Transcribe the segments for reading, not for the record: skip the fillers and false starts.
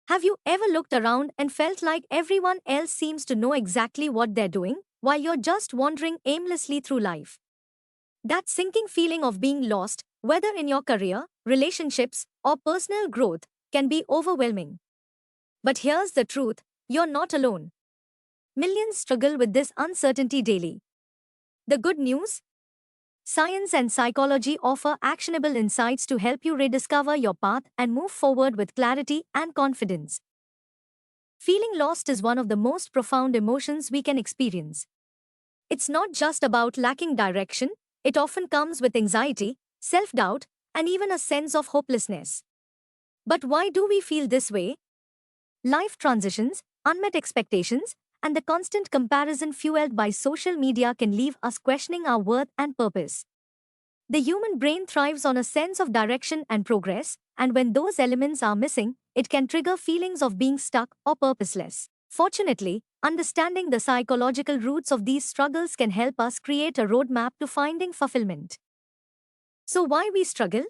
Have you ever looked around and felt like everyone else seems to know exactly what they're doing, while you're just wandering aimlessly through life? That sinking feeling of being lost, whether in your career, relationships, or personal growth, can be overwhelming. But here's the truth: you're not alone. Millions struggle with this uncertainty daily. The good news? Science and psychology offer actionable insights to help you rediscover your path and move forward with clarity and confidence. Feeling lost is one of the most profound emotions we can experience. It's not just about lacking direction, it often comes with anxiety, self doubt, and even a sense of hopelessness. But why do we feel this way? Life transitions, unmet expectations, and the constant comparison fueled by social media can leave us questioning our worth and purpose. The human brain thrives on a sense of direction and progress, and when those elements are missing, it can trigger feelings of being stuck or purposeless. Fortunately, understanding the psychological roots of these struggles can help us create a roadmap to finding fulfillment. So, why we struggle?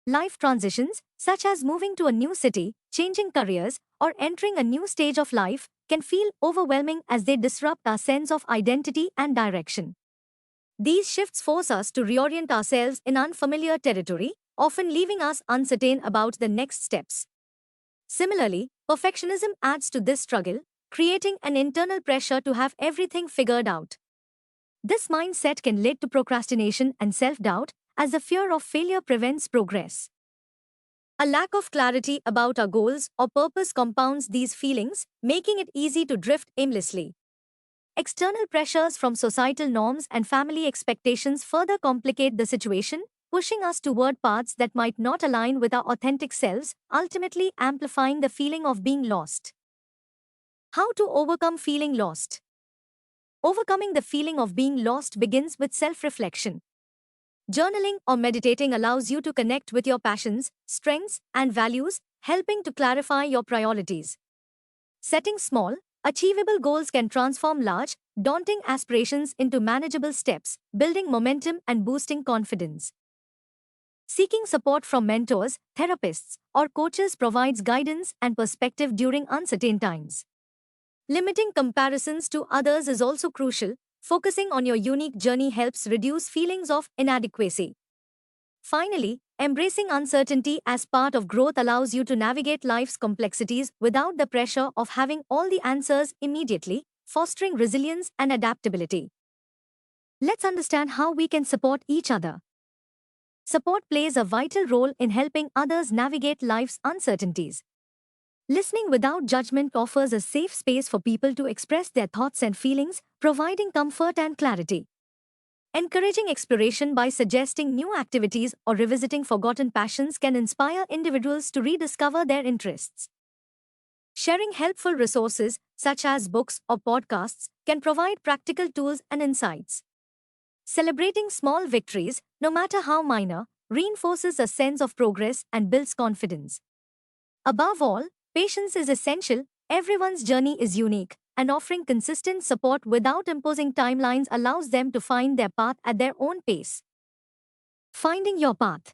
Life transitions, such as moving to a new city, changing careers, or entering a new stage of life, can feel overwhelming as they disrupt our sense of identity and direction. These shifts force us to reorient ourselves in unfamiliar territory, often leaving us uncertain about the next steps. Similarly, perfectionism adds to this struggle, creating an internal pressure to have everything figured out. This mindset can lead to procrastination and self-doubt, as the fear of failure prevents progress. A lack of clarity about our goals or purpose compounds these feelings, making it easy to drift aimlessly. External pressures from societal norms and family expectations further complicate the situation, pushing us toward paths that might not align with our authentic selves, ultimately amplifying the feeling of being lost. How to overcome feeling lost? Overcoming the feeling of being lost begins with self-reflection. Journaling or meditating allows you to connect with your passions, strengths, and values, helping to clarify your priorities. Setting small, achievable goals can transform large, daunting aspirations into manageable steps, building momentum and boosting confidence. Seeking support from mentors, therapists, or coaches provides guidance and perspective during uncertain times. Limiting comparisons to others is also crucial. Focusing on your unique journey helps reduce feelings of inadequacy. Finally, embracing uncertainty as part of growth allows you to navigate life's complexities without the pressure of having all the answers immediately, fostering resilience and adaptability. Let's understand how we can support each other. Support plays a vital role in helping others navigate life's uncertainties. Listening without judgment offers a safe space for people to express their thoughts and feelings, providing comfort and clarity. Encouraging exploration by suggesting new activities or revisiting forgotten passions can inspire individuals to rediscover their interests. Sharing helpful resources, such as books or podcasts, can provide practical tools and insights. Celebrating small victories, no matter how minor, reinforces a sense of progress and builds confidence. Above all, patience is essential. Everyone's journey is unique, and offering consistent support without imposing timelines allows them to find their path at their own pace. Finding your path.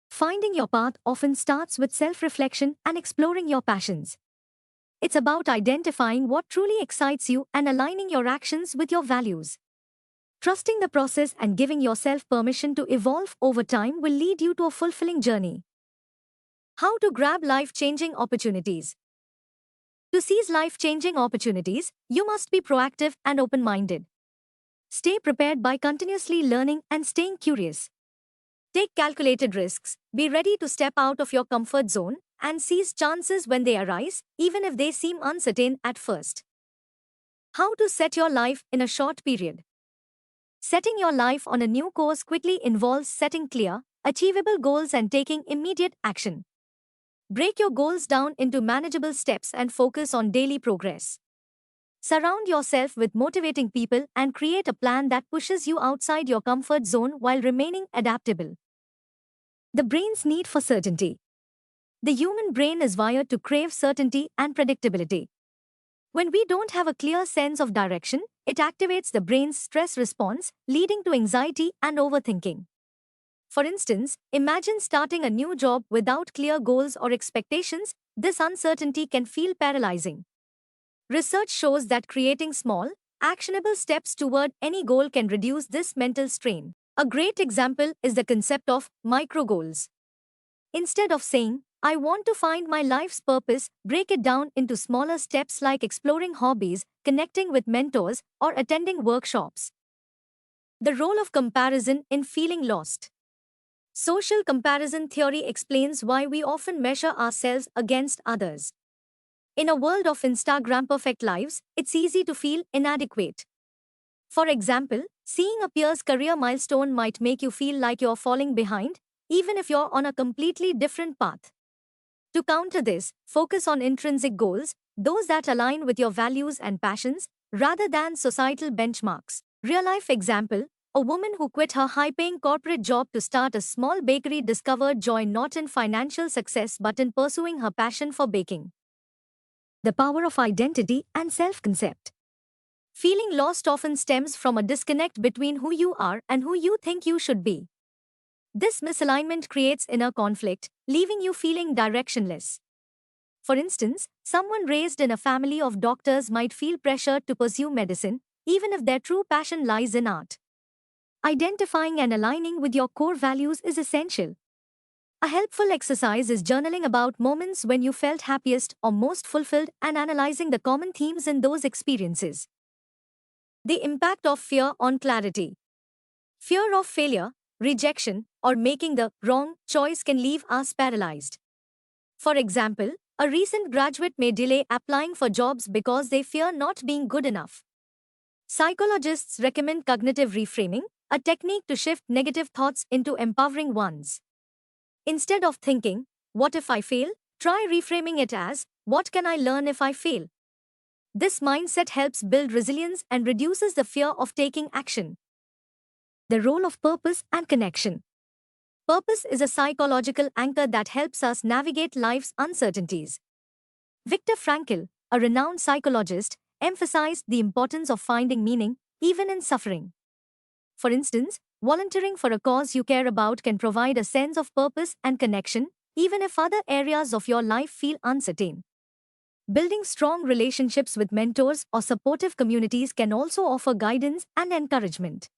Finding your path often starts with self-reflection and exploring your passions. It's about identifying what truly excites you and aligning your actions with your values. Trusting the process and giving yourself permission to evolve over time will lead you to a fulfilling journey. How to grab life-changing opportunities. To seize life-changing opportunities, you must be proactive and open-minded. Stay prepared by continuously learning and staying curious. Take calculated risks, be ready to step out of your comfort zone, and seize chances when they arise, even if they seem uncertain at first. How to set your life in a short period. Setting your life on a new course quickly involves setting clear, achievable goals and taking immediate action. Break your goals down into manageable steps and focus on daily progress. Surround yourself with motivating people and create a plan that pushes you outside your comfort zone while remaining adaptable. The brain's need for certainty. The human brain is wired to crave certainty and predictability. When we don't have a clear sense of direction, it activates the brain's stress response, leading to anxiety and overthinking. For instance, imagine starting a new job without clear goals or expectations. This uncertainty can feel paralyzing. Research shows that creating small, actionable steps toward any goal can reduce this mental strain. A great example is the concept of micro goals. Instead of saying, I want to find my life's purpose, break it down into smaller steps like exploring hobbies, connecting with mentors, or attending workshops. The role of comparison in feeling lost. Social comparison theory explains why we often measure ourselves against others. In a world of Instagram perfect lives, it's easy to feel inadequate. For example, seeing a peer's career milestone might make you feel like you're falling behind, even if you're on a completely different path. To counter this, focus on intrinsic goals, those that align with your values and passions, rather than societal benchmarks. Real life example: a woman who quit her high paying corporate job to start a small bakery discovered joy not in financial success but in pursuing her passion for baking. The power of identity and self concept. Feeling lost often stems from a disconnect between who you are and who you think you should be. This misalignment creates inner conflict, leaving you feeling directionless. For instance, someone raised in a family of doctors might feel pressured to pursue medicine, even if their true passion lies in art. Identifying and aligning with your core values is essential. A helpful exercise is journaling about moments when you felt happiest or most fulfilled and analyzing the common themes in those experiences. The impact of fear on clarity. Fear of failure, rejection, or making the wrong choice can leave us paralyzed. For example, a recent graduate may delay applying for jobs because they fear not being good enough. Psychologists recommend cognitive reframing, a technique to shift negative thoughts into empowering ones. Instead of thinking, what if I fail? Try reframing it as, what can I learn if I fail? This mindset helps build resilience and reduces the fear of taking action. The role of purpose and connection. Purpose is a psychological anchor that helps us navigate life's uncertainties. Viktor Frankl, a renowned psychologist, emphasized the importance of finding meaning, even in suffering. For instance, volunteering for a cause you care about can provide a sense of purpose and connection, even if other areas of your life feel uncertain. Building strong relationships with mentors or supportive communities can also offer guidance and encouragement.